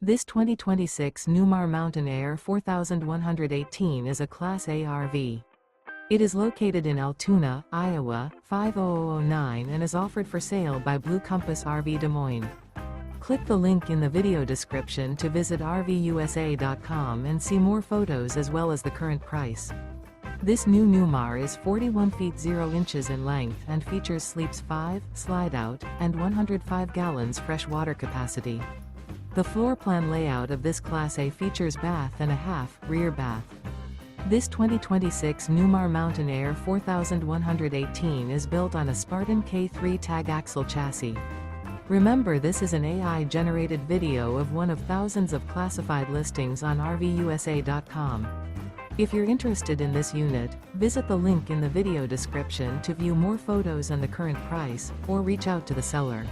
This 2026 Newmar Mountain Aire 4118 is a Class A RV. It is located in Altoona, Iowa, 50009 and is offered for sale by Blue Compass RV Des Moines. Click the link in the video description to visit RVUSA.com and see more photos as well as the current price. This new Newmar is 41 feet 0 inches in length and features sleeps 5, slide-out, and 105 gallons fresh water capacity. The floor plan layout of this Class A features bath and a half, rear bath. This 2026 Newmar Mountain Aire 4118 is built on a Spartan K3 Tag Axle chassis. Remember, this is an AI-generated video of one of thousands of classified listings on RVUSA.com. If you're interested in this unit, visit the link in the video description to view more photos and the current price, or reach out to the seller.